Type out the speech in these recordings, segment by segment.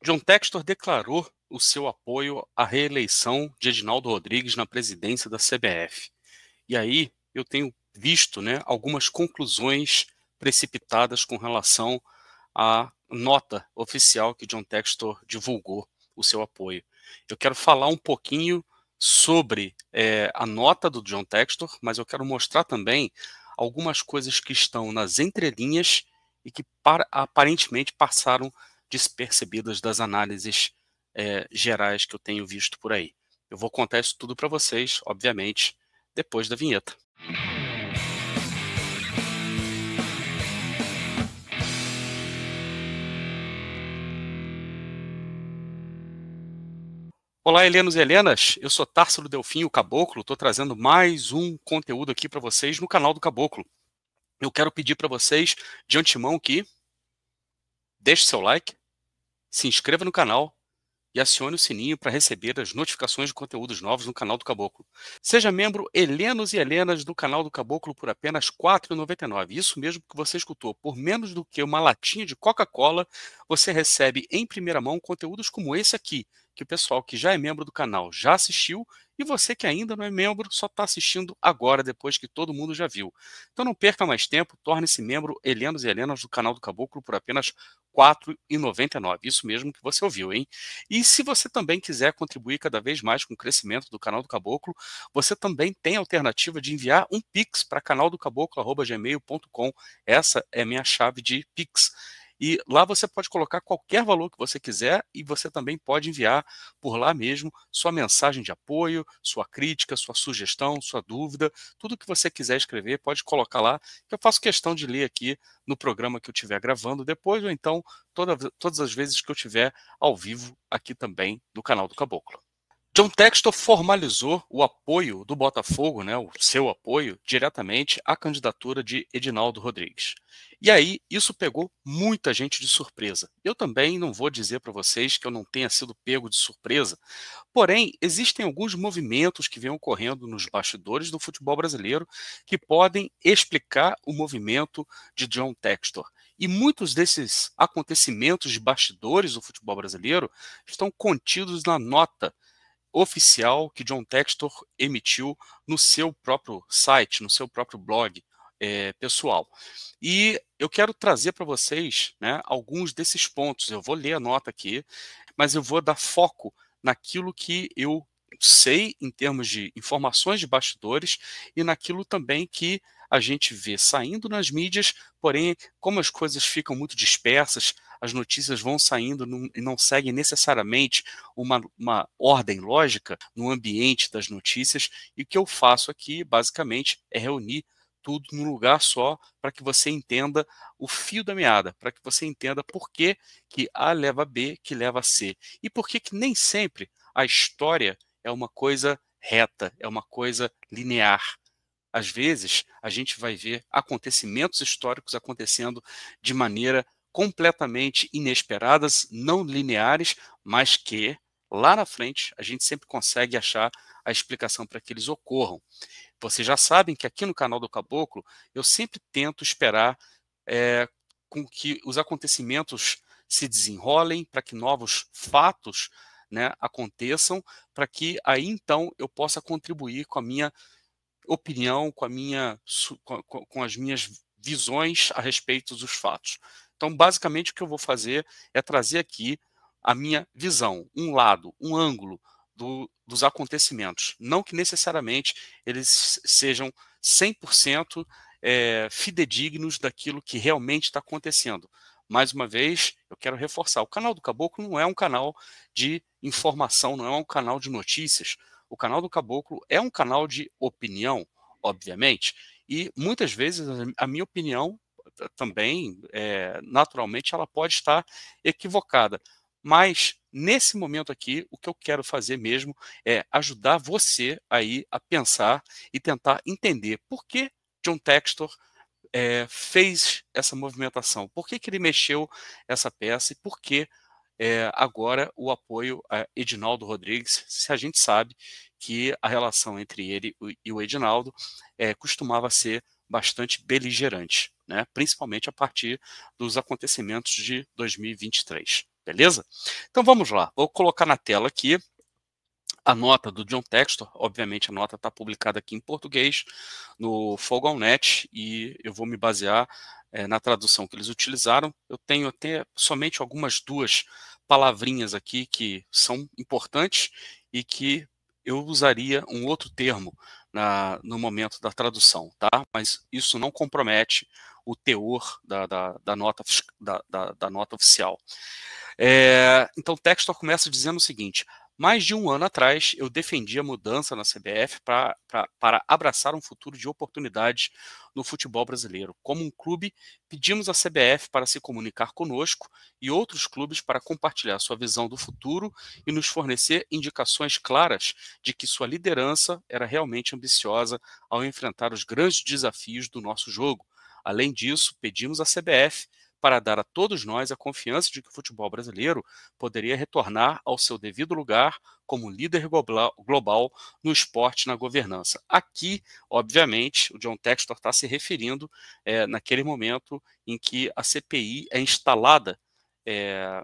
John Textor declarou o seu apoio à reeleição de Edinaldo Rodrigues na presidência da CBF. E aí eu tenho visto, algumas conclusões precipitadas com relação à nota oficial que John Textor divulgou o seu apoio. Eu quero falar um pouquinho sobre a nota do John Textor, mas eu quero mostrar também algumas coisas que estão nas entrelinhas e que aparentemente passaram despercebidas das análises gerais que eu tenho visto por aí. Eu vou contar isso tudo para vocês, obviamente, depois da vinheta. Olá, Helenos e Helenas, eu sou Társilo Delfim, o Caboclo, estou trazendo mais um conteúdo aqui para vocês no canal do Caboclo. Eu quero pedir para vocês, de antemão, que deixe seu like, se inscreva no canal e acione o sininho para receber as notificações de conteúdos novos no canal do Caboclo. Seja membro Helenos e Helenas do canal do Caboclo por apenas R$ 4,99. Isso mesmo que você escutou. Por menos do que uma latinha de Coca-Cola, você recebe em primeira mão conteúdos como esse aqui, que o pessoal que já é membro do canal já assistiu, e você que ainda não é membro só está assistindo agora, depois que todo mundo já viu. Então não perca mais tempo, torne-se membro Helenos e Helenas do canal do Caboclo por apenas R$ 4,99. Isso mesmo que você ouviu, hein? E se você também quiser contribuir cada vez mais com o crescimento do canal do Caboclo, você também tem a alternativa de enviar um Pix para canaldocaboclo@gmail.com. Essa é a minha chave de Pix. E lá você pode colocar qualquer valor que você quiser e você também pode enviar por lá mesmo sua mensagem de apoio, sua crítica, sua sugestão, sua dúvida, tudo que você quiser escrever, pode colocar lá, que eu faço questão de ler aqui no programa que eu estiver gravando depois, ou então todas as vezes que eu estiver ao vivo aqui também no canal do Caboclo. John Textor formalizou o apoio do Botafogo, o seu apoio, diretamente à candidatura de Edinaldo Rodrigues. E aí, isso pegou muita gente de surpresa. Eu também não vou dizer para vocês que eu não tenha sido pego de surpresa, porém, existem alguns movimentos que vêm ocorrendo nos bastidores do futebol brasileiro que podem explicar o movimento de John Textor. E muitos desses acontecimentos de bastidores do futebol brasileiro estão contidos na nota oficial que John Textor emitiu no seu próprio site, no seu próprio blog pessoal. E eu quero trazer para vocês, alguns desses pontos. Eu vou ler a nota aqui, mas eu vou dar foco naquilo que eu sei em termos de informações de bastidores e naquilo também que a gente vê saindo nas mídias, porém, como as coisas ficam muito dispersas, as notícias vão saindo e não seguem necessariamente uma ordem lógica no ambiente das notícias, e o que eu faço aqui, basicamente, é reunir tudo num lugar só para que você entenda o fio da meada, para que você entenda por que A leva a B, que leva a C, e por que nem sempre a história é uma coisa reta, é uma coisa linear. Às vezes, a gente vai ver acontecimentos históricos acontecendo de maneira completamente inesperadas, não lineares, mas que lá na frente a gente sempre consegue achar a explicação para que eles ocorram. Vocês já sabem que aqui no canal do Caboclo eu sempre tento esperar com que os acontecimentos se desenrolem, para que novos fatos aconteçam, para que aí então eu possa contribuir com a minha opinião, com as minhas visões a respeito dos fatos. Então, basicamente, o que eu vou fazer é trazer aqui a minha visão, um lado, um ângulo dos acontecimentos. Não que necessariamente eles sejam 100% fidedignos daquilo que realmente está acontecendo. Mais uma vez, eu quero reforçar, o canal do Caboclo não é um canal de informação, não é um canal de notícias. O canal do Caboclo é um canal de opinião, obviamente, e muitas vezes a minha opinião também, naturalmente, ela pode estar equivocada. Mas, nesse momento aqui, o que eu quero fazer mesmo é ajudar você aí a pensar e tentar entender por que John Textor fez essa movimentação, por que ele mexeu essa peça e por que agora o apoio a Edinaldo Rodrigues, se a gente sabe que a relação entre ele e o Edinaldo costumava ser bastante beligerante, principalmente a partir dos acontecimentos de 2023. beleza? Então vamos lá, vou colocar na tela aqui a nota do John Textor. Obviamente a nota está publicada aqui em português no Fogonet e eu vou me basear na tradução que eles utilizaram. Eu tenho até somente algumas duas palavrinhas aqui que são importantes e que eu usaria um outro termo no momento da tradução, tá? Mas isso não compromete o teor da nota oficial. Então, Textor começa dizendo o seguinte: mais de um ano atrás, eu defendi a mudança na CBF para abraçar um futuro de oportunidades no futebol brasileiro. Como um clube, pedimos à CBF para se comunicar conosco e outros clubes para compartilhar sua visão do futuro e nos fornecer indicações claras de que sua liderança era realmente ambiciosa ao enfrentar os grandes desafios do nosso jogo. Além disso, pedimos à CBF para dar a todos nós a confiança de que o futebol brasileiro poderia retornar ao seu devido lugar como líder global no esporte e na governança. Aqui, obviamente, o John Textor está se referindo naquele momento em que a CPI é instalada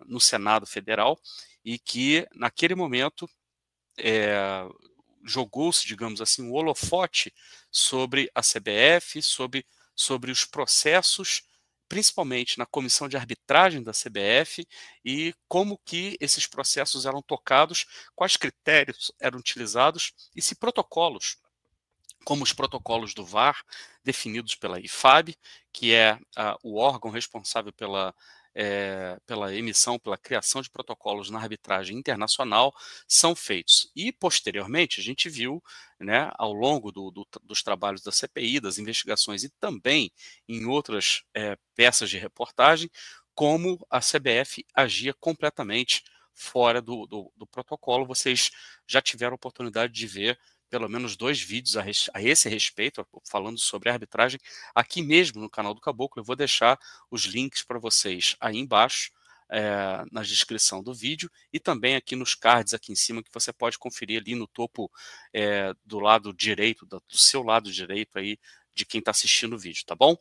no Senado Federal e que, naquele momento, jogou-se, digamos assim, um holofote sobre a CBF, sobre os processos, principalmente na comissão de arbitragem da CBF, e como que esses processos eram tocados, quais critérios eram utilizados e se protocolos, como os protocolos do VAR, definidos pela IFAB, que é o órgão responsável pela emissão, pela criação de protocolos na arbitragem internacional, são feitos. E, posteriormente, a gente viu, né, ao longo dos trabalhos da CPI, das investigações e também em outras peças de reportagem, como a CBF agia completamente fora do protocolo. Vocês já tiveram a oportunidade de ver pelo menos 2 vídeos a esse respeito, falando sobre a arbitragem, aqui mesmo no canal do Caboclo. Eu vou deixar os links para vocês aí embaixo, na descrição do vídeo, e também aqui nos cards aqui em cima, que você pode conferir ali no topo do lado direito, do seu lado direito aí, de quem está assistindo o vídeo, tá bom?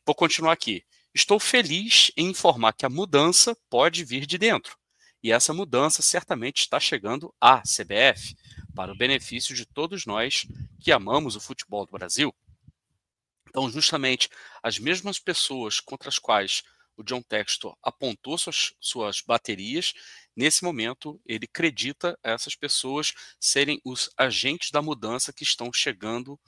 Vou continuar aqui. Estou feliz em informar que a mudança pode vir de dentro, e essa mudança certamente está chegando à CBF, para o benefício de todos nós que amamos o futebol do Brasil. Então, justamente, as mesmas pessoas contra as quais o John Textor apontou suas baterias, nesse momento, ele acredita essas pessoas serem os agentes da mudança que estão chegando,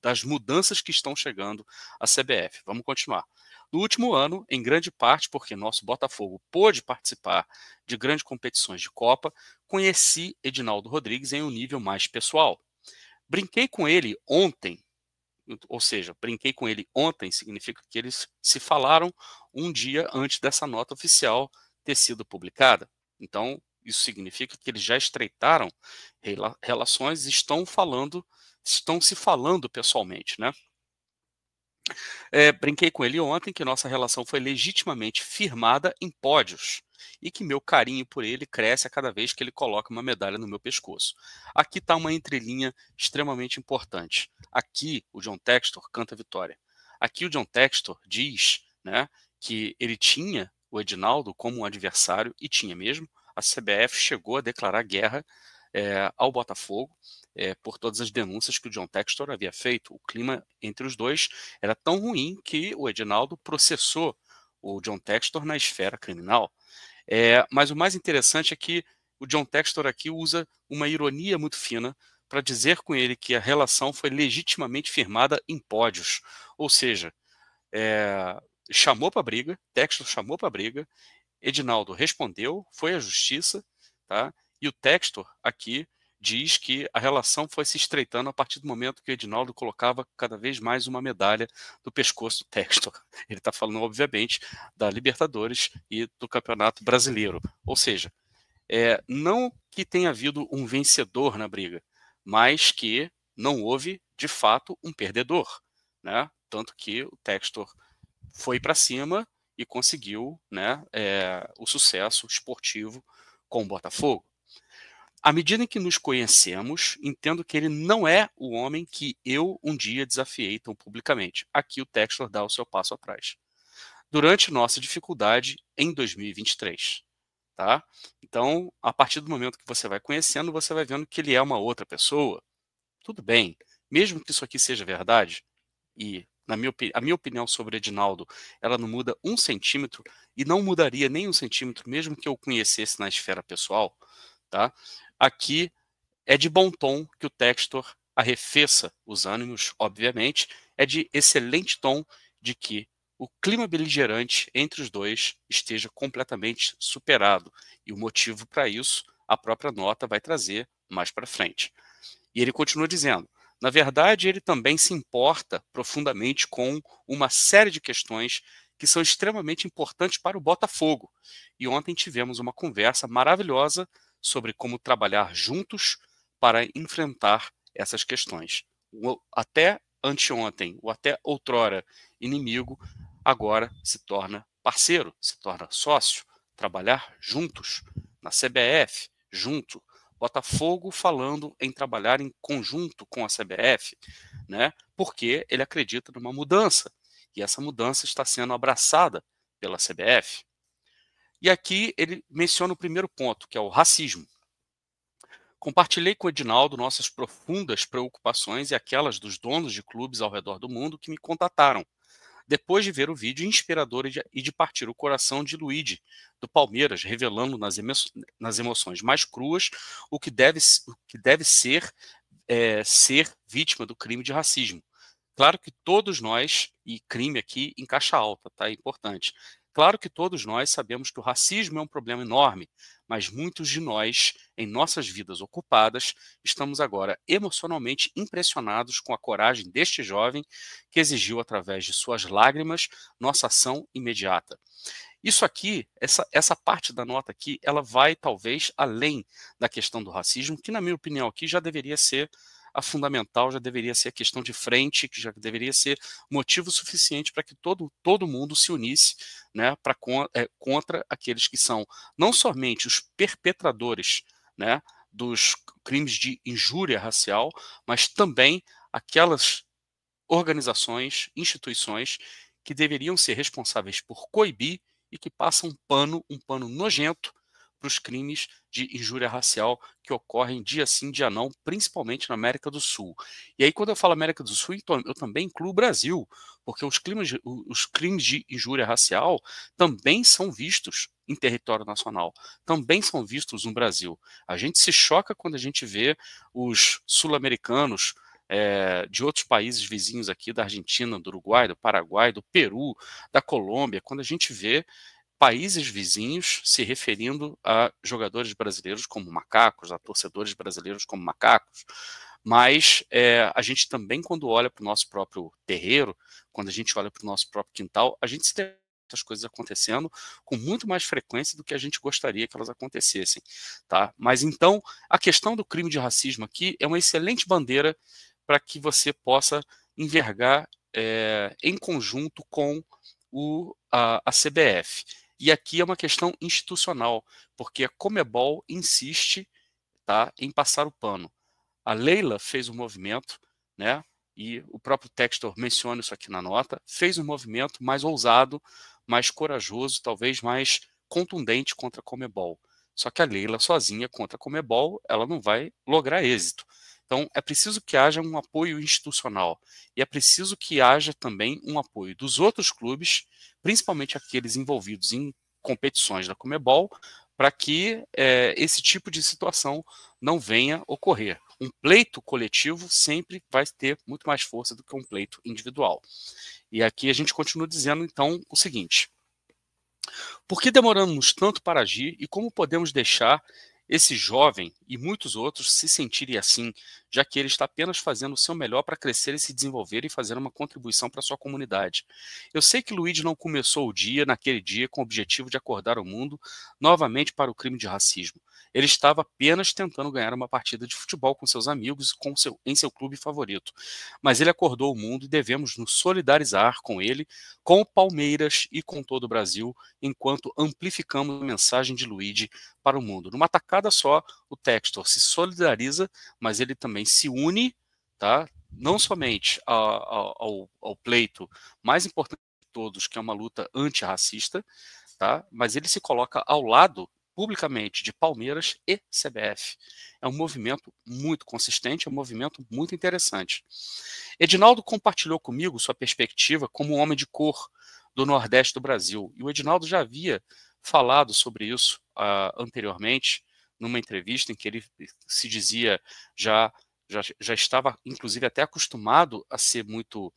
das mudanças que estão chegando à CBF. Vamos continuar. No último ano, em grande parte porque nosso Botafogo pôde participar de grandes competições de Copa, conheci Edinaldo Rodrigues em um nível mais pessoal. Brinquei com ele ontem, ou seja, brinquei com ele ontem significa que eles se falaram um dia antes dessa nota oficial ter sido publicada. Então, isso significa que eles já estreitaram relações e estão se falando pessoalmente, né? Brinquei com ele ontem que nossa relação foi legitimamente firmada em pódios e que meu carinho por ele cresce a cada vez que ele coloca uma medalha no meu pescoço. Aqui está uma entrelinha extremamente importante. Aqui o John Textor canta a vitória. Aqui o John Textor diz, né, que ele tinha o Edinaldo como um adversário, e tinha mesmo. A CBF chegou a declarar guerra ao Botafogo, por todas as denúncias que o John Textor havia feito. O clima entre os dois era tão ruim que o Edinaldo processou o John Textor na esfera criminal. Mas o mais interessante é que o John Textor aqui usa uma ironia muito fina para dizer com ele que a relação foi legitimamente firmada em pódios. Ou seja, chamou para a briga, Textor chamou para a briga, Edinaldo respondeu, foi à justiça, tá? E o Textor aqui diz que a relação foi se estreitando a partir do momento que o Edinaldo colocava cada vez mais uma medalha no pescoço do Textor. Ele está falando, obviamente, da Libertadores e do Campeonato Brasileiro. Ou seja, não que tenha havido um vencedor na briga, mas que não houve, de fato, um perdedor, né? Tanto que o Textor foi para cima e conseguiu, né, o sucesso esportivo com o Botafogo. À medida em que nos conhecemos, entendo que ele não é o homem que eu um dia desafiei tão publicamente. Aqui o Textor dá o seu passo atrás. durante nossa dificuldade em 2023. Tá? Então, a partir do momento que você vai conhecendo, você vai vendo que ele é uma outra pessoa. Tudo bem, mesmo que isso aqui seja verdade, e a minha opinião sobre Edinaldo, ela não muda 1 centímetro, e não mudaria nem 1 centímetro, mesmo que eu o conhecesse na esfera pessoal, tá? Aqui é de bom tom que o Textor arrefeça os ânimos, obviamente, é de excelente tom de que o clima beligerante entre os dois esteja completamente superado. E o motivo para isso, a própria nota vai trazer mais para frente. E ele continua dizendo: na verdade, ele também se importa profundamente com uma série de questões que são extremamente importantes para o Botafogo. E ontem tivemos uma conversa maravilhosa sobre como trabalhar juntos para enfrentar essas questões. Até anteontem, ou até outrora inimigo, agora se torna parceiro, se torna sócio, trabalhar juntos na CBF, junto. Botafogo falando em trabalhar em conjunto com a CBF, né? Porque ele acredita numa mudança, e essa mudança está sendo abraçada pela CBF. E aqui ele menciona o primeiro ponto, que é o racismo. Compartilhei com o Edinaldo nossas profundas preocupações e aquelas dos donos de clubes ao redor do mundo que me contataram, depois de ver o vídeo inspirador e de partir o coração de Luigi, do Palmeiras, revelando nas emoções mais cruas o que deve ser ser vítima do crime de racismo. Claro que todos nós, e crime aqui em caixa alta, tá? É importante. Claro que todos nós sabemos que o racismo é um problema enorme, mas muitos de nós, em nossas vidas ocupadas, estamos agora emocionalmente impressionados com a coragem deste jovem que exigiu, através de suas lágrimas, nossa ação imediata. Isso aqui, essa parte da nota aqui, ela vai talvez além da questão do racismo, que na minha opinião aqui já deveria ser a fundamental, já deveria ser a questão de frente, que já deveria ser motivo suficiente para que todo mundo se unisse, né, contra aqueles que são não somente os perpetradores, né, dos crimes de injúria racial, mas também aquelas organizações, instituições que deveriam ser responsáveis por coibir e que passam um pano nojento para os crimes de injúria racial que ocorrem dia sim, dia não, principalmente na América do Sul. E aí, quando eu falo América do Sul, então, eu também incluo o Brasil, porque os crimes de injúria racial também são vistos em território nacional, também são vistos no Brasil. A gente se choca quando a gente vê os sul-americanos de outros países vizinhos aqui, da Argentina, do Uruguai, do Paraguai, do Peru, da Colômbia, quando a gente vê países vizinhos se referindo a jogadores brasileiros como macacos, a torcedores brasileiros como macacos. Mas a gente também, quando olha para o nosso próprio terreiro, quando a gente olha para o nosso próprio quintal, a gente se tem essas coisas acontecendo com muito mais frequência do que a gente gostaria que elas acontecessem, tá? Mas então, a questão do crime de racismo aqui é uma excelente bandeira para que você possa envergar em conjunto com a CBF. E aqui é uma questão institucional, porque a Conmebol insiste, tá, em passar o pano. A Leila fez um movimento, né, e o próprio Textor menciona isso aqui na nota, fez um movimento mais ousado, mais corajoso, talvez mais contundente contra a Conmebol. Só que a Leila sozinha contra a Conmebol, ela não vai lograr êxito. Então, é preciso que haja um apoio institucional e é preciso que haja também um apoio dos outros clubes, principalmente aqueles envolvidos em competições da Conmebol, para que esse tipo de situação não venha ocorrer. Um pleito coletivo sempre vai ter muito mais força do que um pleito individual. E aqui a gente continua dizendo, então, o seguinte: por que demoramos tanto para agir e como podemos deixar esse jovem e muitos outros se sentirem assim, já que ele está apenas fazendo o seu melhor para crescer e se desenvolver e fazer uma contribuição para a sua comunidade? Eu sei que Luigi não começou o dia, naquele dia, com o objetivo de acordar o mundo novamente para o crime de racismo. Ele estava apenas tentando ganhar uma partida de futebol com seus amigos em seu clube favorito. Mas ele acordou o mundo e devemos nos solidarizar com ele, com o Palmeiras e com todo o Brasil, enquanto amplificamos a mensagem de Luigi para o mundo. Numa tacada só, o Textor se solidariza, mas ele também se une, tá? Não somente ao pleito mais importante todos que é uma luta antirracista, tá? Mas ele se coloca ao lado, publicamente, de Palmeiras e CBF. É um movimento muito consistente, é um movimento muito interessante. Edinaldo compartilhou comigo sua perspectiva como um homem de cor do Nordeste do Brasil. E o Edinaldo já havia falado sobre isso anteriormente, numa entrevista em que ele se dizia já estava, inclusive, até acostumado a ser muito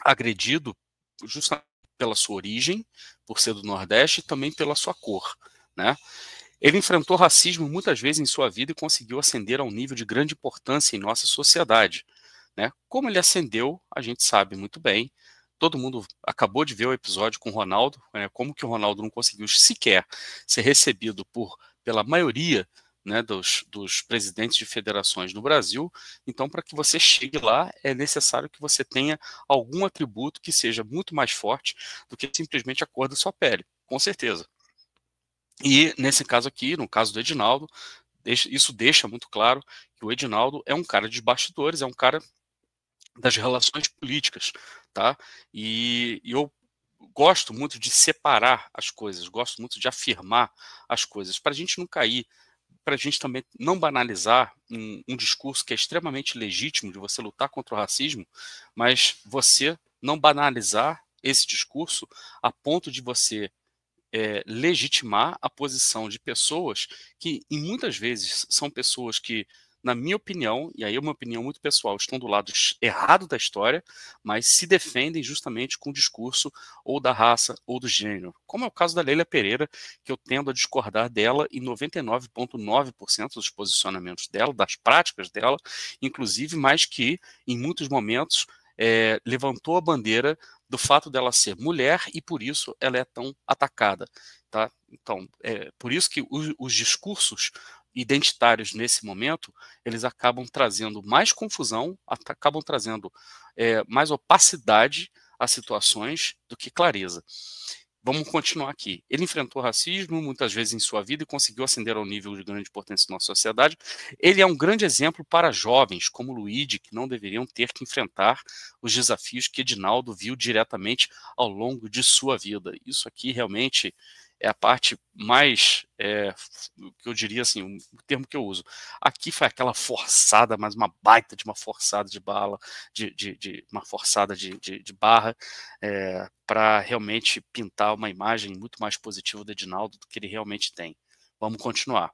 agredido justamente pela sua origem, por ser do Nordeste, e também pela sua cor, né? Ele enfrentou racismo muitas vezes em sua vida e conseguiu ascender a um nível de grande importância em nossa sociedade, né? Como ele ascendeu, a gente sabe muito bem. Todo mundo acabou de ver o episódio com o Ronaldo, né? Como que o Ronaldo não conseguiu sequer ser recebido pela maioria, né, dos presidentes de federações no Brasil. Então, para que você chegue lá, é necessário que você tenha algum atributo que seja muito mais forte do que simplesmente a cor da sua pele, com certeza. E nesse caso aqui, no caso do Edinaldo, isso deixa muito claro que o Edinaldo é um cara de bastidores, é um cara das relações políticas, tá? E eu gosto muito de separar as coisas, gosto muito de afirmar as coisas, para a gente não cair, para a gente também não banalizar um discurso que é extremamente legítimo de você lutar contra o racismo, mas você não banalizar esse discurso a ponto de você legitimar a posição de pessoas que, em muitas vezes, são pessoas que, na minha opinião, e aí é uma opinião muito pessoal, estão do lado errado da história, mas se defendem justamente com o discurso ou da raça ou do gênero. Como é o caso da Leila Pereira, que eu tendo a discordar dela em 99,9% dos posicionamentos dela, das práticas dela, inclusive, mas que, em muitos momentos, levantou a bandeira do fato dela ser mulher e por isso ela é tão atacada, tá? Então, por isso que os discursos identitários nesse momento, eles acabam trazendo mais confusão, acabam trazendo mais opacidade às situações do que clareza. Vamos continuar aqui. Ele enfrentou racismo muitas vezes em sua vida e conseguiu ascender ao nível de grande importância na nossa sociedade. Ele é um grande exemplo para jovens como Luigi, que não deveriam ter que enfrentar os desafios que Edinaldo viu diretamente ao longo de sua vida. Isso aqui realmente é a parte mais, que eu diria assim, o termo que eu uso. Aqui foi aquela forçada, mas uma baita de uma forçada de bala, uma forçada de barra, para realmente pintar uma imagem muito mais positiva do Edinaldo do que ele realmente tem. Vamos continuar.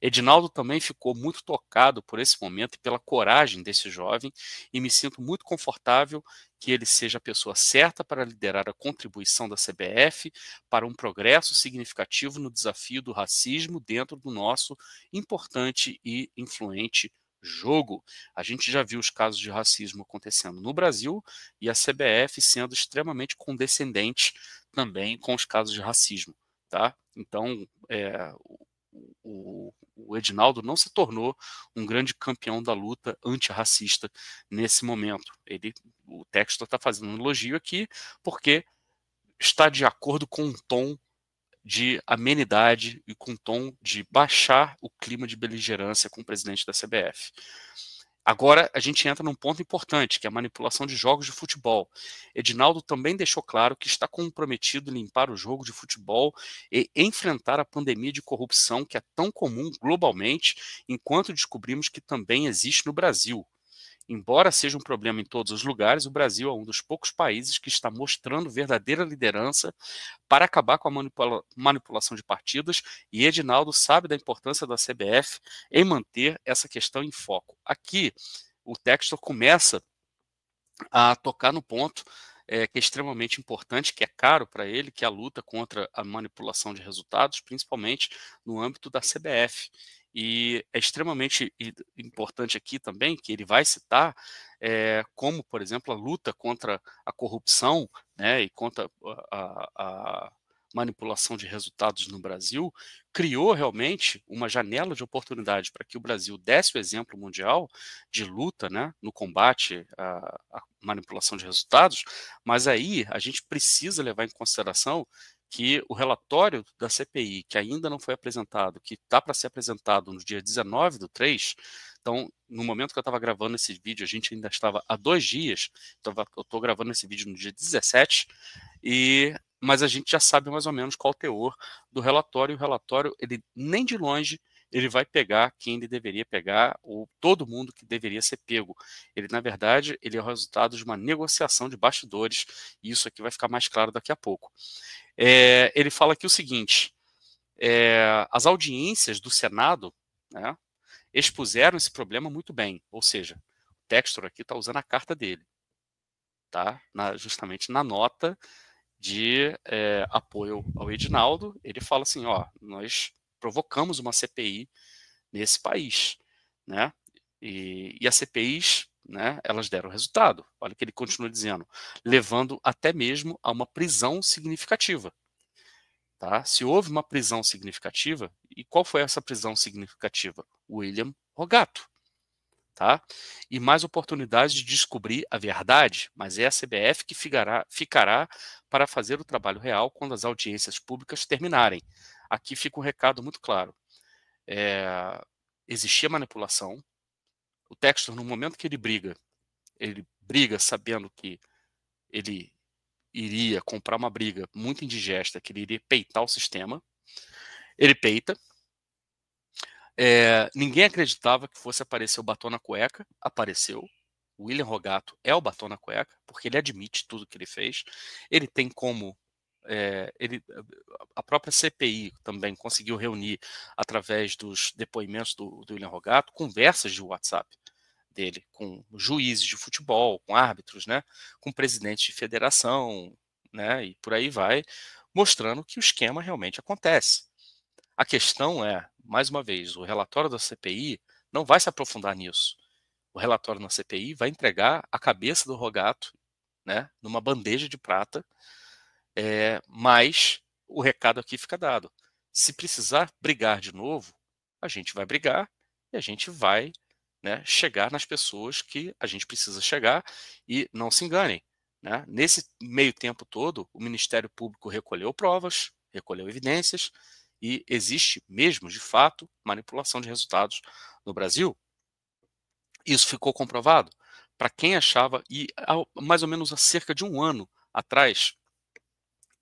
Edinaldo também ficou muito tocado por esse momento e pela coragem desse jovem, e me sinto muito confortável que ele seja a pessoa certa para liderar a contribuição da CBF para um progresso significativo no desafio do racismo dentro do nosso importante e influente jogo. A gente já viu os casos de racismo acontecendo no Brasil e a CBF sendo extremamente condescendente também com os casos de racismo, tá? Então, o Edinaldo não se tornou um grande campeão da luta antirracista nesse momento. O texto está fazendo um elogio aqui porque está de acordo com um tom de amenidade e com um tom de baixar o clima de beligerância com o presidente da CBF. Agora a gente entra num ponto importante, que é a manipulação de jogos de futebol. Edinaldo também deixou claro que está comprometido em limpar o jogo de futebol e enfrentar a pandemia de corrupção que é tão comum globalmente, enquanto descobrimos que também existe no Brasil. Embora seja um problema em todos os lugares, o Brasil é um dos poucos países que está mostrando verdadeira liderança para acabar com a manipulação de partidas, e Edinaldo sabe da importância da CBF em manter essa questão em foco. Aqui, o Textor começa a tocar no ponto que é extremamente importante, que é caro para ele, que é a luta contra a manipulação de resultados, principalmente no âmbito da CBF. E é extremamente importante aqui também, que ele vai citar, como, por exemplo, a luta contra a corrupção, né, e contra a manipulação de resultados no Brasil, criou realmente uma janela de oportunidade para que o Brasil desse o exemplo mundial de luta, né, no combate à manipulação de resultados, mas aí a gente precisa levar em consideração que o relatório da CPI, que ainda não foi apresentado, que está para ser apresentado no dia 19/3, então, no momento que eu estava gravando esse vídeo, a gente ainda estava há 2 dias, então eu estou gravando esse vídeo no dia 17, mas a gente já sabe mais ou menos qual o teor do relatório, e o relatório, ele nem de longe, ele vai pegar quem ele deveria pegar, ou todo mundo que deveria ser pego. Ele, na verdade, ele é o resultado de uma negociação de bastidores, e isso aqui vai ficar mais claro daqui a pouco. Ele fala aqui o seguinte, as audiências do Senado, né, expuseram esse problema muito bem, ou seja, o Textor aqui está usando a carta dele, tá? Justamente na nota de apoio ao Edinaldo, ele fala assim, ó, nós provocamos uma CPI nesse país, né? E as CPIs, né, elas deram resultado. Olha o que ele continua dizendo, levando até mesmo a uma prisão significativa. Tá? Se houve uma prisão significativa, e qual foi essa prisão significativa? William Rogato. Tá? E mais oportunidades de descobrir a verdade, mas é a CBF que ficará para fazer o trabalho real quando as audiências públicas terminarem. Aqui fica um recado muito claro. Existia manipulação. O Textor, no momento que ele briga sabendo que ele iria comprar uma briga muito indigesta, que ele iria peitar o sistema. Ele peita. Ninguém acreditava que fosse aparecer o batom na cueca. Apareceu. O William Rogato é o batom na cueca, porque ele admite tudo que ele fez. Ele tem como... a própria CPI também conseguiu reunir, através dos depoimentos do William Rogato, conversas de WhatsApp dele com juízes de futebol, com árbitros, né, com presidentes de federação, né, e por aí vai, mostrando que o esquema realmente acontece. A questão é, mais uma vez, o relatório da CPI não vai se aprofundar nisso. O relatório na CPI vai entregar a cabeça do Rogato, né, numa bandeja de prata, mas o recado aqui fica dado. Se precisar brigar de novo, a gente vai brigar e a gente vai, né, chegar nas pessoas que a gente precisa chegar, e não se enganem. Né? Nesse meio tempo todo, o Ministério Público recolheu provas, recolheu evidências, e existe mesmo, de fato, manipulação de resultados no Brasil. Isso ficou comprovado. Para quem achava, e mais ou menos há cerca de um ano atrás,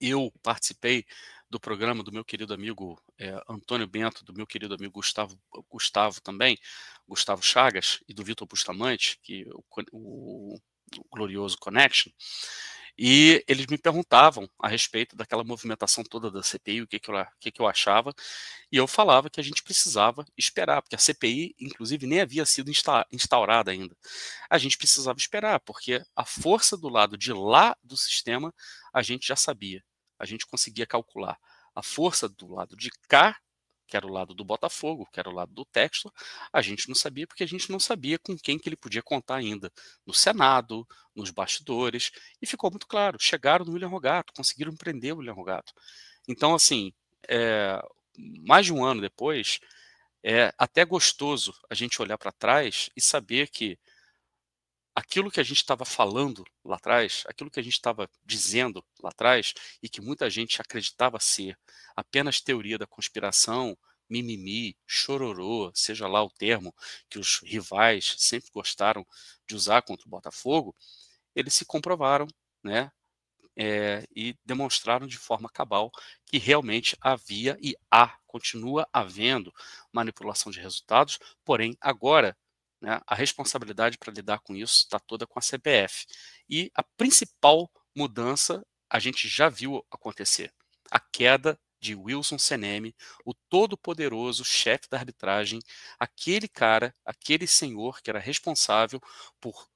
eu participei do programa do meu querido amigo Antônio Bento, do meu querido amigo Gustavo também, Gustavo Chagas, e do Vitor Bustamante, que o glorioso Connection, e eles me perguntavam a respeito daquela movimentação toda da CPI, o que eu achava, e eu falava que a gente precisava esperar, porque a CPI, inclusive, nem havia sido instaurada ainda. A gente precisava esperar, porque a força do lado de lá do sistema, a gente já sabia, a gente conseguia calcular. A força do lado de cá, que era o lado do Botafogo, que era o lado do Textor, a gente não sabia, porque a gente não sabia com quem que ele podia contar ainda. No Senado, nos bastidores, e ficou muito claro, chegaram no William Rogato, conseguiram prender o William Rogato. Então, assim, mais de um ano depois, é até gostoso a gente olhar para trás e saber que aquilo que a gente estava falando lá atrás, aquilo que a gente estava dizendo lá atrás, e que muita gente acreditava ser apenas teoria da conspiração, mimimi, chororô, seja lá o termo que os rivais sempre gostaram de usar contra o Botafogo, eles se comprovaram, né? E demonstraram de forma cabal que realmente havia e continua havendo manipulação de resultados, porém agora, né, a responsabilidade para lidar com isso está toda com a CBF. E a principal mudança a gente já viu acontecer, a queda de Wilson Seneme, o todo-poderoso chefe da arbitragem, aquele cara, aquele senhor que era responsável por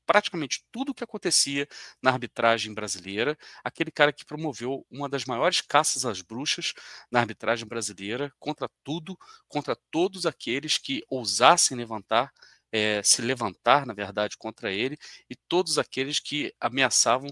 praticamente tudo o que acontecia na arbitragem brasileira, aquele cara que promoveu uma das maiores caças às bruxas na arbitragem brasileira, contra tudo, contra todos aqueles que ousassem se levantar, na verdade, contra ele, e todos aqueles que ameaçavam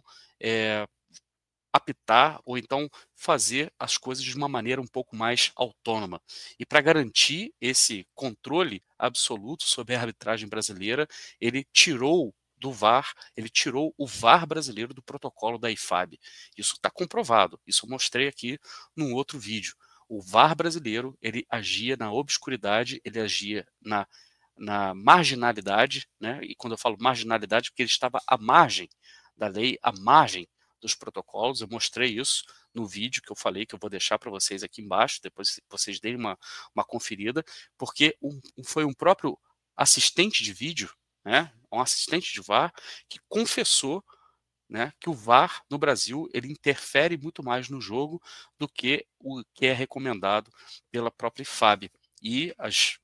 apitar ou então fazer as coisas de uma maneira um pouco mais autônoma. E para garantir esse controle absoluto sobre a arbitragem brasileira, ele tirou do VAR, ele tirou o VAR brasileiro do protocolo da IFAB. Isso está comprovado, isso eu mostrei aqui num outro vídeo. O VAR brasileiro, ele agia na obscuridade, ele agia na marginalidade, né? E quando eu falo marginalidade, porque ele estava à margem da lei, à margem dos protocolos. Eu mostrei isso no vídeo que eu falei, que eu vou deixar para vocês aqui embaixo, depois vocês deem uma conferida, porque foi um próprio assistente de vídeo, né, um assistente de VAR, que confessou, né, que o VAR no Brasil ele interfere muito mais no jogo do que o que é recomendado pela própria IFAB. E as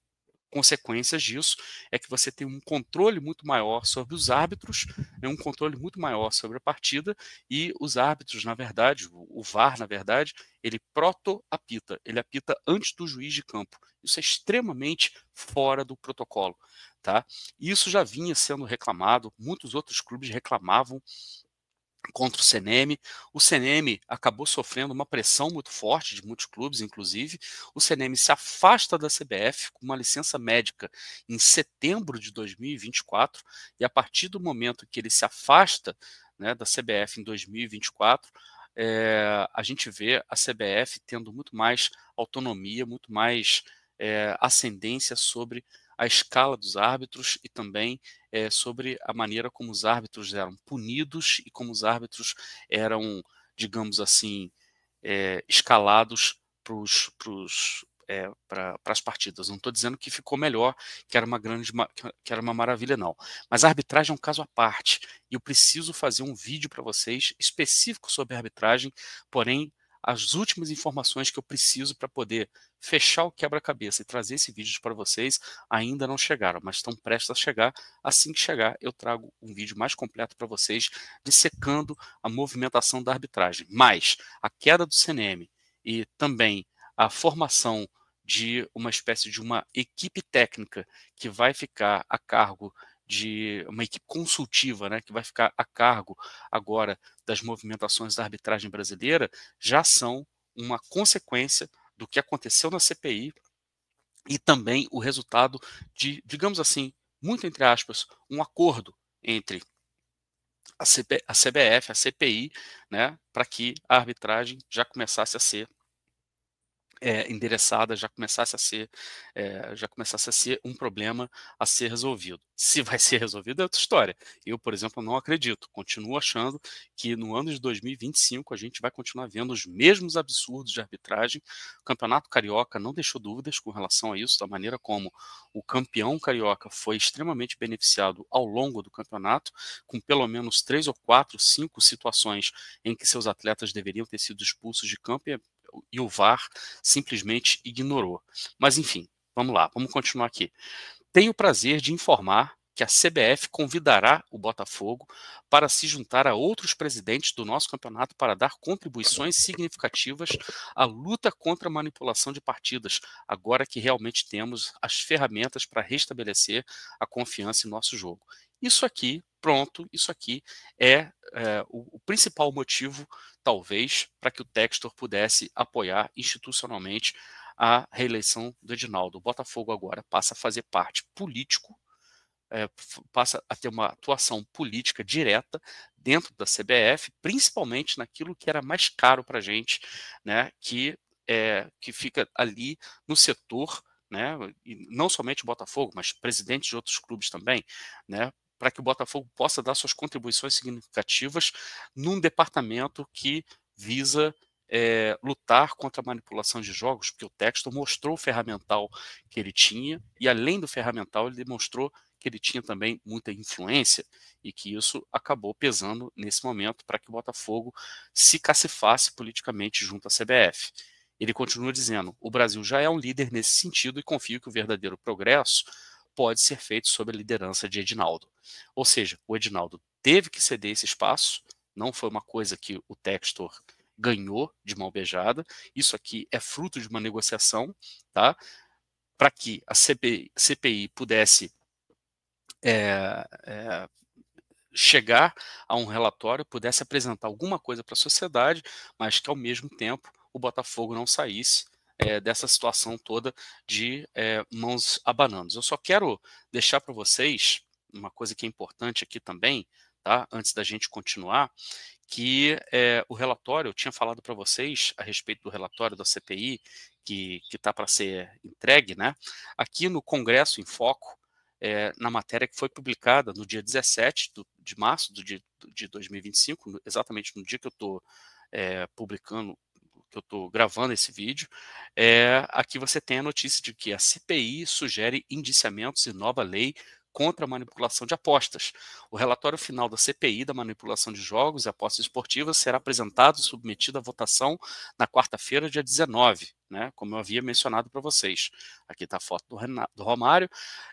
consequências disso é que você tem um controle muito maior sobre os árbitros, um controle muito maior sobre a partida, e os árbitros, na verdade, o VAR, na verdade, ele proto-apita, ele apita antes do juiz de campo. Isso é extremamente fora do protocolo, tá? Isso já vinha sendo reclamado, muitos outros clubes reclamavam contra o CNM. O CNM acabou sofrendo uma pressão muito forte de muitos clubes, inclusive. O CNM se afasta da CBF com uma licença médica em setembro de 2024, e a partir do momento que ele se afasta, né, da CBF em 2024, a gente vê a CBF tendo muito mais autonomia, muito mais ascendência sobre a escala dos árbitros e também sobre a maneira como os árbitros eram punidos e como os árbitros eram, digamos assim, escalados para as partidas. Não estou dizendo que ficou melhor, que era que era uma maravilha, não. Mas a arbitragem é um caso à parte. E eu preciso fazer um vídeo para vocês específico sobre a arbitragem, porém, as últimas informações que eu preciso para poder fechar o quebra-cabeça e trazer esse vídeo para vocês ainda não chegaram, mas estão prestes a chegar. Assim que chegar, eu trago um vídeo mais completo para vocês, dissecando a movimentação da arbitragem. Mas a queda do CNM e também a formação de uma espécie de uma equipe técnica que vai ficar a cargo de uma equipe consultiva, né, que vai ficar a cargo agora das movimentações da arbitragem brasileira, já são uma consequência do que aconteceu na CPI e também o resultado de, digamos assim, muito entre aspas, um acordo entre a CBF, a CPI, né, para que a arbitragem já começasse a ser endereçada, já começasse a ser um problema a ser resolvido. Se vai ser resolvido é outra história. Eu, por exemplo, não acredito. Continuo achando que no ano de 2025 a gente vai continuar vendo os mesmos absurdos de arbitragem. O Campeonato Carioca não deixou dúvidas com relação a isso, da maneira como o campeão carioca foi extremamente beneficiado ao longo do campeonato, com pelo menos 3 ou 4, 5 situações em que seus atletas deveriam ter sido expulsos de campo e o VAR simplesmente ignorou. Mas enfim, vamos lá, vamos continuar aqui. Tenho o prazer de informar que a CBF convidará o Botafogo para se juntar a outros presidentes do nosso campeonato para dar contribuições significativas à luta contra a manipulação de partidas, agora que realmente temos as ferramentas para restabelecer a confiança em nosso jogo. Isso aqui, pronto, isso aqui é o principal motivo, talvez, para que o Textor pudesse apoiar institucionalmente a reeleição do Edinaldo. O Botafogo agora passa a fazer parte político, passa a ter uma atuação política direta dentro da CBF, principalmente naquilo que era mais caro para a gente, né, que fica ali no setor, né, e não somente o Botafogo, mas presidentes de outros clubes também, né, para que o Botafogo possa dar suas contribuições significativas num departamento que visa lutar contra a manipulação de jogos, porque o Textor mostrou o ferramental que ele tinha, e além do ferramental, ele demonstrou que ele tinha também muita influência e que isso acabou pesando nesse momento para que o Botafogo se cacifasse politicamente junto à CBF. Ele continua dizendo: o Brasil já é um líder nesse sentido e confio que o verdadeiro progresso pode ser feito sob a liderança de Edinaldo. Ou seja, o Edinaldo teve que ceder esse espaço, não foi uma coisa que o Textor ganhou de mão beijada, isso aqui é fruto de uma negociação, tá? Para que a CPI pudesse chegar a um relatório, pudesse apresentar alguma coisa para a sociedade, mas que ao mesmo tempo o Botafogo não saísse dessa situação toda de mãos abanando. Eu só quero deixar para vocês uma coisa que é importante aqui também, tá? Antes da gente continuar, que o relatório, eu tinha falado para vocês a respeito do relatório da CPI, que está para ser entregue, né? Aqui no Congresso em Foco, na matéria que foi publicada no dia 17 de março de 2025, exatamente no dia que eu estou publicando, que eu estou gravando esse vídeo, aqui você tem a notícia de que a CPI sugere indiciamentos e nova lei contra a manipulação de apostas. O relatório final da CPI da manipulação de jogos e apostas esportivas será apresentado e submetido à votação na quarta-feira, dia 19, né, como eu havia mencionado para vocês. Aqui está a foto do Romário.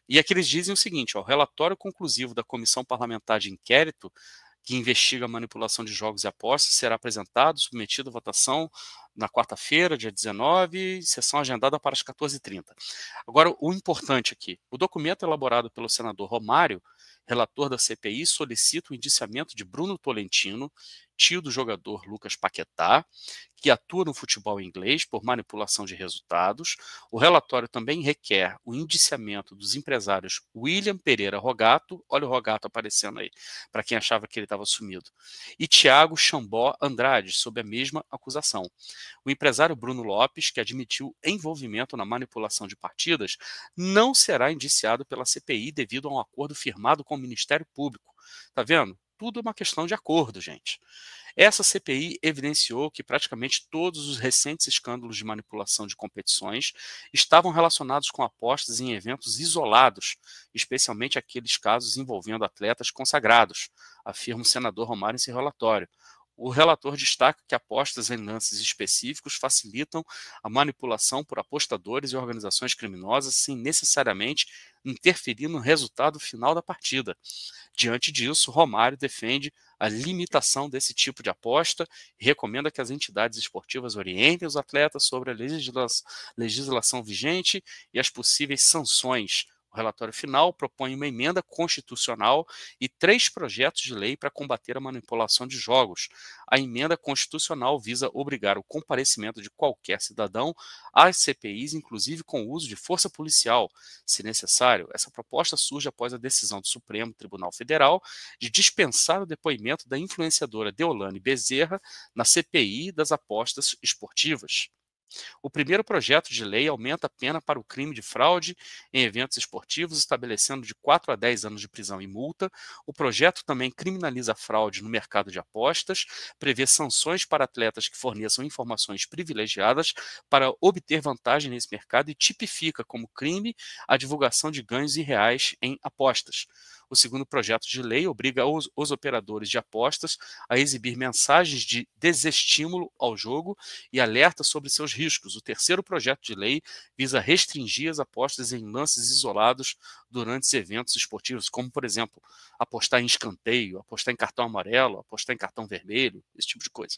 E aqui eles dizem o seguinte: ó, o relatório conclusivo da Comissão Parlamentar de Inquérito que investiga a manipulação de jogos e apostas, será apresentado, submetido à votação na quarta-feira, dia 19, sessão agendada para as 14h30. Agora, o importante aqui, o documento elaborado pelo senador Romário, relator da CPI, solicita o indiciamento de Bruno Tolentino, tio do jogador Lucas Paquetá, que atua no futebol inglês por manipulação de resultados. O relatório também requer o indiciamento dos empresários William Pereira Rogato, olha o Rogato aparecendo aí, para quem achava que ele estava sumido, e Tiago Chambó Andrade, sob a mesma acusação. O empresário Bruno Lopes, que admitiu envolvimento na manipulação de partidas, não será indiciado pela CPI devido a um acordo firmado com o Ministério Público. Tá vendo? Tudo é uma questão de acordo, gente. Essa CPI evidenciou que praticamente todos os recentes escândalos de manipulação de competições estavam relacionados com apostas em eventos isolados, especialmente aqueles casos envolvendo atletas consagrados, afirma o senador Romário em seu relatório. O relator destaca que apostas em lances específicos facilitam a manipulação por apostadores e organizações criminosas sem necessariamente interferir no resultado final da partida. Diante disso, Romário defende a limitação desse tipo de aposta e recomenda que as entidades esportivas orientem os atletas sobre a legislação vigente e as possíveis sanções. O relatório final propõe uma emenda constitucional e 3 projetos de lei para combater a manipulação de jogos. A emenda constitucional visa obrigar o comparecimento de qualquer cidadão às CPIs, inclusive com o uso de força policial, se necessário. Essa proposta surge após a decisão do Supremo Tribunal Federal de dispensar o depoimento da influenciadora Deolane Bezerra na CPI das apostas esportivas. O primeiro projeto de lei aumenta a pena para o crime de fraude em eventos esportivos, estabelecendo de 4 a 10 anos de prisão e multa. O projeto também criminaliza a fraude no mercado de apostas, prevê sanções para atletas que forneçam informações privilegiadas para obter vantagem nesse mercado e tipifica como crime a divulgação de ganhos irreais em apostas. O segundo projeto de lei obriga os operadores de apostas a exibir mensagens de desestímulo ao jogo e alerta sobre seus riscos. O terceiro projeto de lei visa restringir as apostas em lances isolados durante eventos esportivos, como, por exemplo, apostar em escanteio, apostar em cartão amarelo, apostar em cartão vermelho, esse tipo de coisa.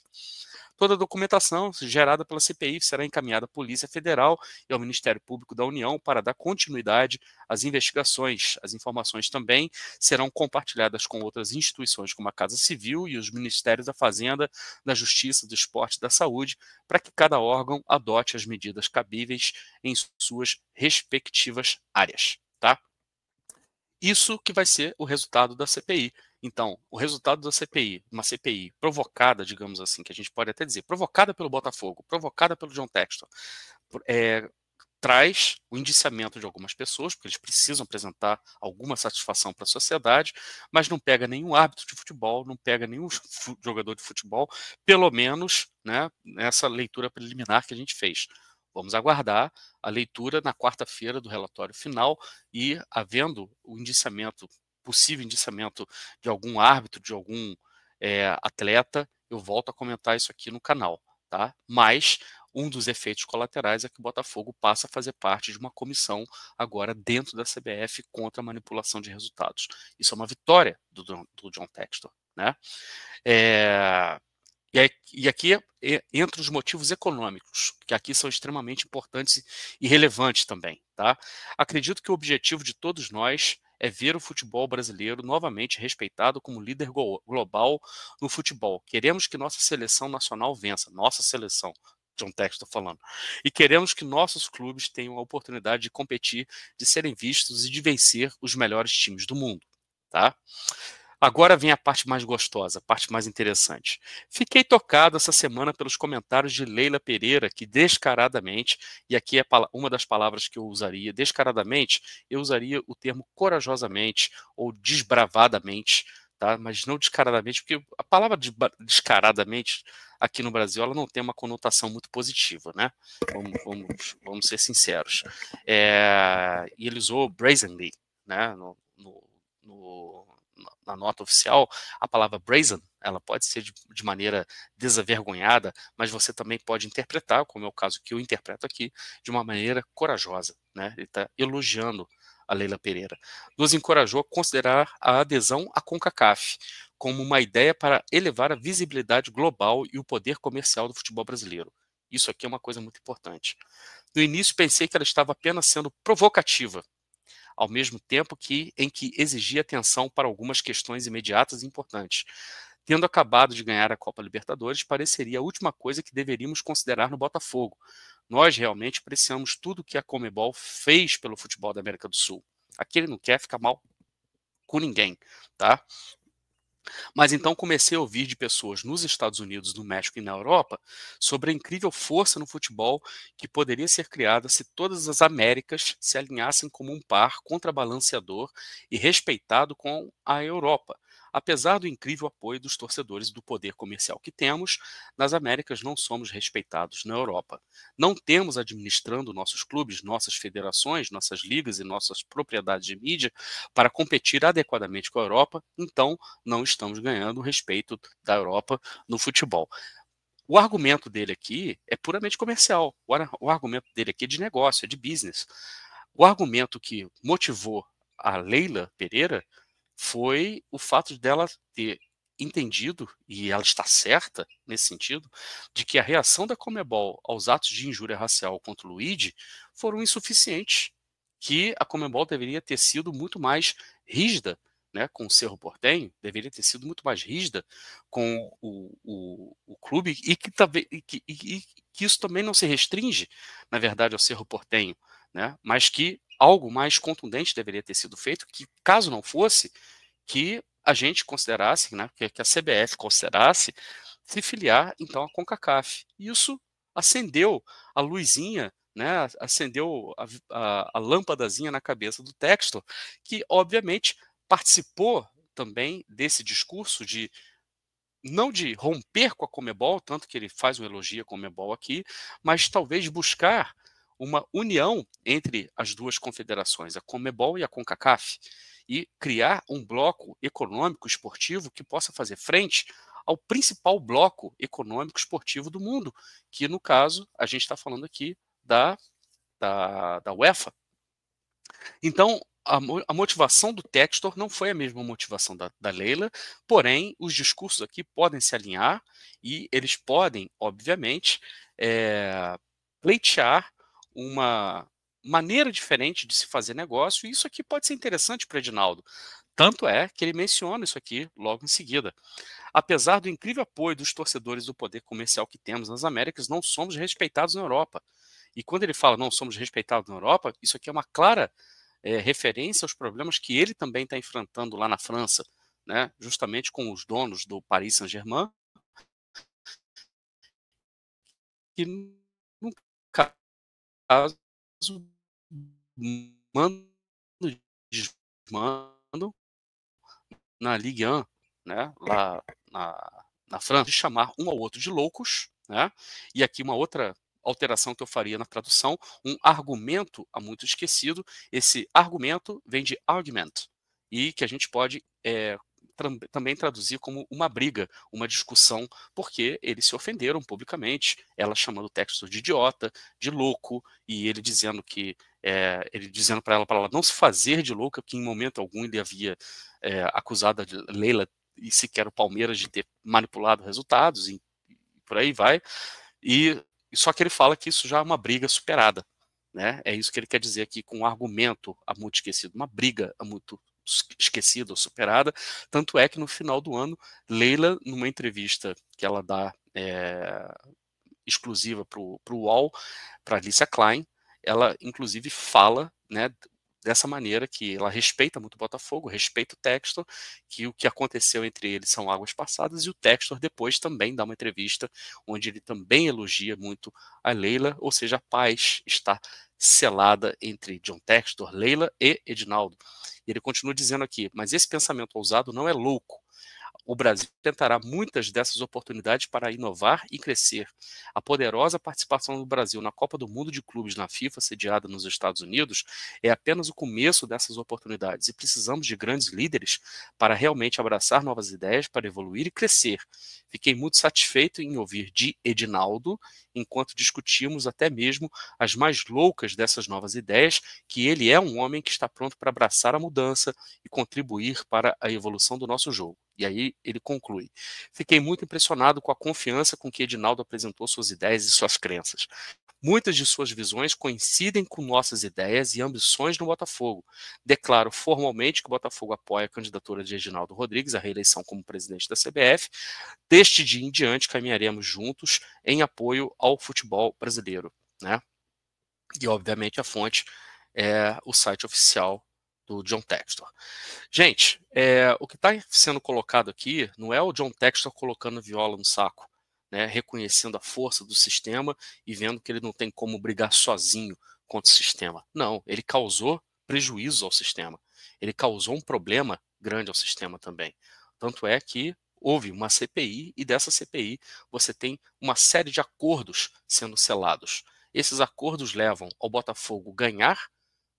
Toda a documentação gerada pela CPI será encaminhada à Polícia Federal e ao Ministério Público da União para dar continuidade às investigações. As informações também serão compartilhadas com outras instituições, como a Casa Civil e os Ministérios da Fazenda, da Justiça, do Esporte e da Saúde, para que cada órgão adote as medidas cabíveis em suas respectivas áreas. Tá? Isso que vai ser o resultado da CPI. Então, o resultado da CPI, uma CPI provocada, digamos assim, que a gente pode até dizer, provocada pelo Botafogo, provocada pelo John Textor, traz o indiciamento de algumas pessoas, porque eles precisam apresentar alguma satisfação para a sociedade, mas não pega nenhum árbitro de futebol, não pega nenhum jogador de futebol, pelo menos, né, nessa leitura preliminar que a gente fez. Vamos aguardar a leitura na quarta-feira do relatório final e, havendo o indiciamento, possível indiciamento de algum árbitro, de algum atleta, eu volto a comentar isso aqui no canal. Tá? Mas um dos efeitos colaterais é que o Botafogo passa a fazer parte de uma comissão agora dentro da CBF contra a manipulação de resultados. Isso é uma vitória do John Textor. Né? E aqui entra os motivos econômicos, que aqui são extremamente importantes e relevantes também. Tá? Acredito que o objetivo de todos nós é ver o futebol brasileiro novamente respeitado como líder global no futebol. Queremos que nossa seleção nacional vença, nossa seleção, John Textor falando. E queremos que nossos clubes tenham a oportunidade de competir, de serem vistos e de vencer os melhores times do mundo. tá? Agora vem a parte mais gostosa, a parte mais interessante. Fiquei tocado essa semana pelos comentários de Leila Pereira, que descaradamente, e aqui é uma das palavras que eu usaria, descaradamente, eu usaria o termo corajosamente ou desbravadamente, tá? Mas não descaradamente, porque a palavra descaradamente aqui no Brasil ela não tem uma conotação muito positiva, né? Vamos ser sinceros. E ele usou brazenly, né? Na nota oficial, a palavra brazen, ela pode ser de maneira desavergonhada, mas você também pode interpretar, como é o caso que eu interpreto aqui, de uma maneira corajosa, né? Ele está elogiando a Leila Pereira. Nos encorajou a considerar a adesão à CONCACAF como uma ideia para elevar a visibilidade global e o poder comercial do futebol brasileiro. Isso aqui é uma coisa muito importante. No início pensei que ela estava apenas sendo provocativa, ao mesmo tempo em que exigia atenção para algumas questões imediatas e importantes. Tendo acabado de ganhar a Copa Libertadores, pareceria a última coisa que deveríamos considerar no Botafogo. Nós realmente apreciamos tudo que a Conmebol fez pelo futebol da América do Sul. Aqui ele não quer ficar mal com ninguém, tá? Mas então comecei a ouvir de pessoas nos Estados Unidos, no México e na Europa sobre a incrível força no futebol que poderia ser criada se todas as Américas se alinhassem como um par contrabalanceador e respeitado com a Europa. Apesar do incrível apoio dos torcedores e do poder comercial que temos, nas Américas não somos respeitados na Europa. Não temos administrando nossos clubes, nossas federações, nossas ligas e nossas propriedades de mídia para competir adequadamente com a Europa, então não estamos ganhando o respeito da Europa no futebol. O argumento dele aqui é puramente comercial. O argumento dele aqui é de negócio, é de business. O argumento que motivou a Leila Pereira foi o fato dela ter entendido, e ela está certa nesse sentido, de que a reação da Conmebol aos atos de injúria racial contra o Luigi foram insuficientes, que a Conmebol deveria ter sido muito mais rígida, né, com o Cerro Porteño, deveria ter sido muito mais rígida com o clube, e que isso também não se restringe, na verdade, ao Cerro Porteño, né, mas que algo mais contundente deveria ter sido feito, que caso não fosse, que a gente considerasse, né, que a CBF considerasse se filiar então à CONCACAF. Isso acendeu a luzinha, né, acendeu a lâmpadazinha na cabeça do Textor, que obviamente participou também desse discurso de não de romper com a Conmebol, tanto que ele faz um elogio à Conmebol aqui, mas talvez buscar uma união entre as duas confederações, a Conmebol e a CONCACAF, e criar um bloco econômico esportivo que possa fazer frente ao principal bloco econômico esportivo do mundo, que no caso a gente está falando aqui da UEFA. Então, a motivação do Textor não foi a mesma motivação da Leila, porém, os discursos aqui podem se alinhar e eles podem, obviamente, pleitear uma maneira diferente de se fazer negócio, e isso aqui pode ser interessante para o Edinaldo. Tanto é que ele menciona isso aqui logo em seguida. Apesar do incrível apoio dos torcedores do poder comercial que temos nas Américas, não somos respeitados na Europa. E quando ele fala não somos respeitados na Europa, isso aqui é uma clara referência aos problemas que ele também está enfrentando lá na França, né, justamente com os donos do Paris Saint-Germain, que no caso mandam desmandam na Ligue 1, né, lá na França, de chamar um ao outro de loucos, né, e aqui uma outra alteração que eu faria na tradução, um argumento há muito esquecido, esse argumento vem de argument, e que a gente pode também traduzir como uma briga, uma discussão, porque eles se ofenderam publicamente, ela chamando o Textor de idiota, de louco, e ele dizendo que ele dizendo para ela não se fazer de louca, que em momento algum ele havia acusado a Leila e sequer o Palmeiras de ter manipulado resultados, e por aí vai. E só que ele fala que isso já é uma briga superada, né? É isso que ele quer dizer aqui com um argumento há muito esquecido, uma briga há muito esquecida ou superada. Tanto é que no final do ano, Leila, numa entrevista que ela dá exclusiva para o UOL, para Alicia Klein, ela inclusive fala, né, dessa maneira que ela respeita muito o Botafogo, respeita o Textor, que o que aconteceu entre eles são águas passadas, e o Textor depois também dá uma entrevista onde ele também elogia muito a Leila, ou seja, a paz está selada entre John Textor, Leila e Edinaldo. E ele continua dizendo aqui, mas esse pensamento ousado não é louco. O Brasil tentará muitas dessas oportunidades para inovar e crescer. A poderosa participação do Brasil na Copa do Mundo de Clubes na FIFA, sediada nos Estados Unidos, é apenas o começo dessas oportunidades e precisamos de grandes líderes para realmente abraçar novas ideias, para evoluir e crescer. Fiquei muito satisfeito em ouvir de Edinaldo, enquanto discutimos até mesmo as mais loucas dessas novas ideias, que ele é um homem que está pronto para abraçar a mudança e contribuir para a evolução do nosso jogo. E aí ele conclui: fiquei muito impressionado com a confiança com que Edinaldo apresentou suas ideias e suas crenças. Muitas de suas visões coincidem com nossas ideias e ambições no Botafogo. Declaro formalmente que o Botafogo apoia a candidatura de Edinaldo Rodrigues à reeleição como presidente da CBF. Deste dia em diante, caminharemos juntos em apoio ao futebol brasileiro, né? E, obviamente, a fonte é o site oficial do John Textor. Gente, o que está sendo colocado aqui não é o John Textor colocando viola no saco, né, reconhecendo a força do sistema e vendo que ele não tem como brigar sozinho contra o sistema. Não, ele causou prejuízo ao sistema. Ele causou um problema grande ao sistema também. Tanto é que houve uma CPI e dessa CPI você tem uma série de acordos sendo selados. Esses acordos levam ao Botafogo ganhar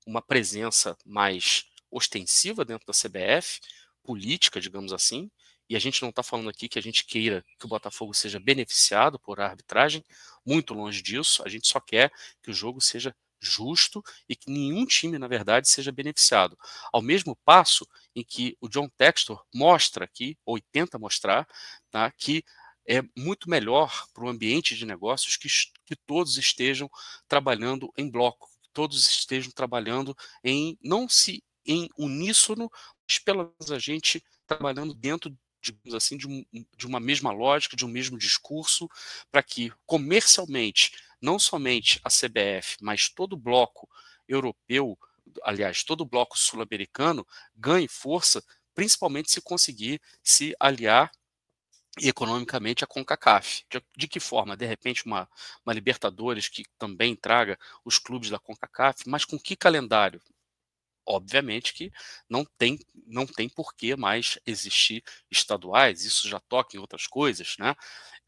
uma presença mais ostensiva dentro da CBF, política, digamos assim, e a gente não está falando aqui que a gente queira que o Botafogo seja beneficiado por arbitragem, muito longe disso, a gente só quer que o jogo seja justo e que nenhum time, na verdade, seja beneficiado. Ao mesmo passo em que o John Textor mostra aqui, ou tenta mostrar, tá, que é muito melhor para o ambiente de negócios que todos estejam trabalhando em bloco, todos estejam trabalhando não se em uníssono, mas pelo menos a gente trabalhando dentro, digamos assim, de uma mesma lógica, de um mesmo discurso, para que comercialmente, não somente a CBF, mas todo o bloco europeu, aliás, todo o bloco sul-americano, ganhe força, principalmente se conseguir se aliar economicamente a CONCACAF. De que forma? De repente uma Libertadores que também traga os clubes da CONCACAF, mas com que calendário? Obviamente que não tem por que mais existir estaduais, isso já toca em outras coisas, né?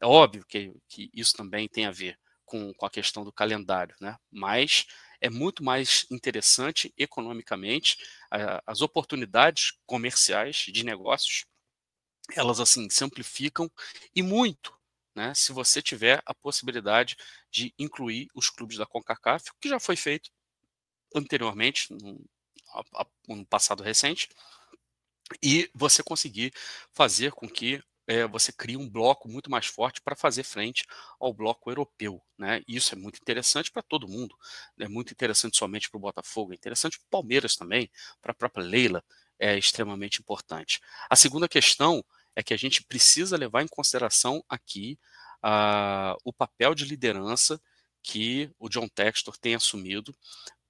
É óbvio que isso também tem a ver com a questão do calendário, né? Mas é muito mais interessante economicamente, as oportunidades comerciais de negócios, elas assim se amplificam e muito, né, se você tiver a possibilidade de incluir os clubes da CONCACAF, o que já foi feito anteriormente, no passado recente, e você conseguir fazer com que você crie um bloco muito mais forte para fazer frente ao bloco europeu, né? E isso é muito interessante para todo mundo, é muito interessante somente para o Botafogo, é interessante para o Palmeiras também, para a própria Leila, é extremamente importante. A segunda questão é que a gente precisa levar em consideração aqui o papel de liderança que o John Textor tem assumido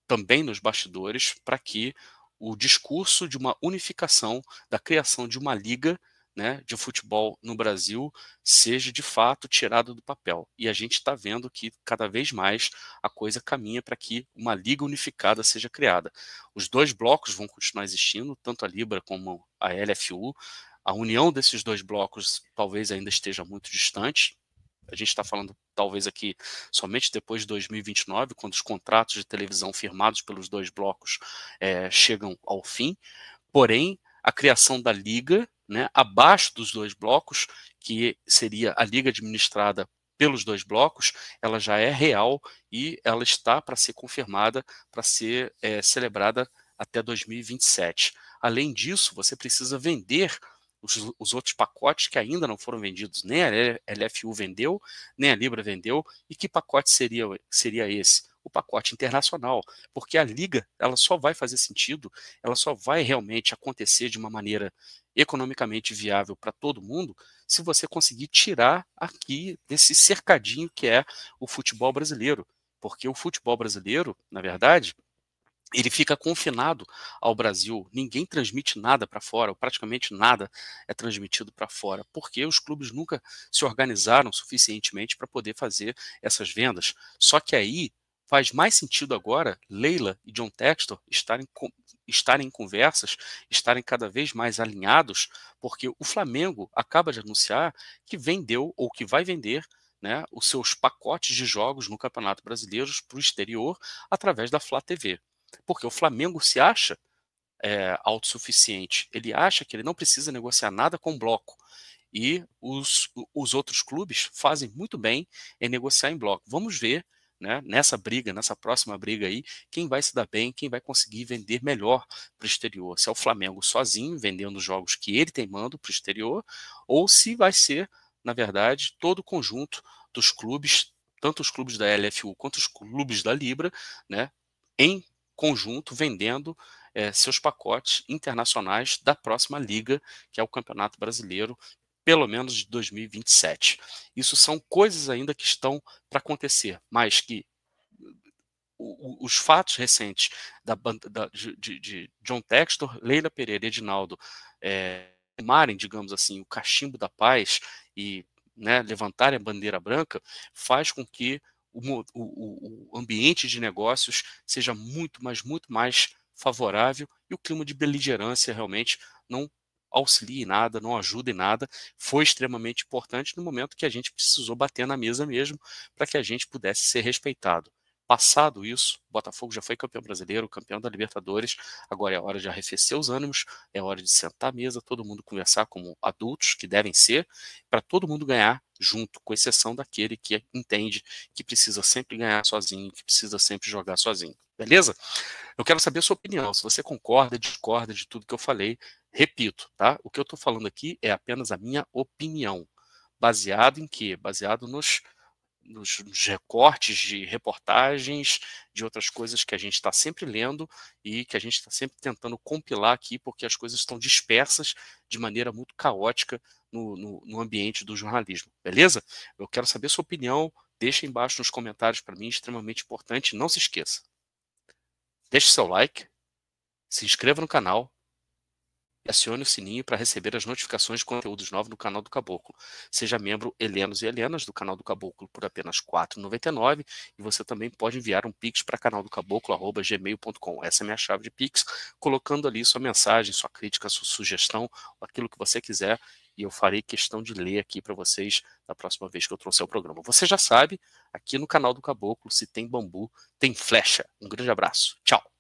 também nos bastidores para que o discurso de uma unificação, da criação de uma liga, né, de futebol no Brasil seja de fato tirado do papel. E a gente está vendo que cada vez mais a coisa caminha para que uma liga unificada seja criada. Os dois blocos vão continuar existindo, tanto a Libra como a LFU. A união desses dois blocos talvez ainda esteja muito distante. A gente está falando talvez aqui somente depois de 2029, quando os contratos de televisão firmados pelos dois blocos chegam ao fim. Porém, a criação da liga, né, abaixo dos dois blocos, que seria a liga administrada pelos dois blocos, ela já é real e ela está para ser confirmada, para ser celebrada até 2027. Além disso, você precisa vender os outros pacotes que ainda não foram vendidos. Nem a LFU vendeu, nem a Libra vendeu. E que pacote seria esse? O pacote internacional, porque a liga ela só vai fazer sentido, ela só vai realmente acontecer de uma maneira economicamente viável para todo mundo, se você conseguir tirar aqui desse cercadinho que é o futebol brasileiro. Porque o futebol brasileiro, na verdade, ele fica confinado ao Brasil. Ninguém transmite nada para fora, ou praticamente nada é transmitido para fora, porque os clubes nunca se organizaram suficientemente para poder fazer essas vendas. Só que aí faz mais sentido agora Leila e John Textor estarem em conversas, estarem cada vez mais alinhados, porque o Flamengo acaba de anunciar que vendeu ou que vai vender, né, os seus pacotes de jogos no Campeonato Brasileiro para o exterior através da Flá TV. Porque o Flamengo se acha autossuficiente, ele acha que ele não precisa negociar nada com o bloco. E os outros clubes fazem muito bem em negociar em bloco. Vamos ver, né, nessa briga, nessa próxima briga aí, quem vai se dar bem, quem vai conseguir vender melhor para o exterior. Se é o Flamengo sozinho, vendendo jogos que ele tem mando para o exterior, ou se vai ser, na verdade, todo o conjunto dos clubes, tanto os clubes da LFU quanto os clubes da Libra, né, em conjunto, vendendo seus pacotes internacionais da próxima liga, que é o Campeonato Brasileiro, pelo menos de 2027. Isso são coisas ainda que estão para acontecer, mas que os fatos recentes de John Textor, Leila Pereira e Edinaldo tomarem, digamos assim, o cachimbo da paz e, né, levantarem a bandeira branca, faz com que o ambiente de negócios seja muito mais favorável e o clima de beligerância realmente não auxilie em nada, não ajude em nada. Foi extremamente importante no momento que a gente precisou bater na mesa mesmo para que a gente pudesse ser respeitado. Passado isso, o Botafogo já foi campeão brasileiro, campeão da Libertadores, agora é hora de arrefecer os ânimos, é hora de sentar à mesa, todo mundo conversar como adultos que devem ser, para todo mundo ganhar junto, com exceção daquele que entende que precisa sempre ganhar sozinho, que precisa sempre jogar sozinho. Beleza? Eu quero saber a sua opinião, se você concorda, discorda de tudo que eu falei. Repito, tá? O que eu estou falando aqui é apenas a minha opinião. Baseado em quê? Baseado nos recortes de reportagens, de outras coisas que a gente está sempre lendo e que a gente está sempre tentando compilar aqui, porque as coisas estão dispersas de maneira muito caótica no ambiente do jornalismo, beleza? Eu quero saber sua opinião, deixa embaixo nos comentários para mim, extremamente importante. Não se esqueça, deixe seu like, se inscreva no canal e acione o sininho para receber as notificações de conteúdos novos no canal do Caboclo. Seja membro Helenos e Helenas do canal do Caboclo por apenas R$ 4,99 e você também pode enviar um pix para canaldocaboclo@gmail.com. Essa é a minha chave de pix, colocando ali sua mensagem, sua crítica, sua sugestão, aquilo que você quiser, e eu farei questão de ler aqui para vocês na próxima vez que eu trouxer o programa. Você já sabe, aqui no canal do Caboclo, se tem bambu, tem flecha. Um grande abraço. Tchau.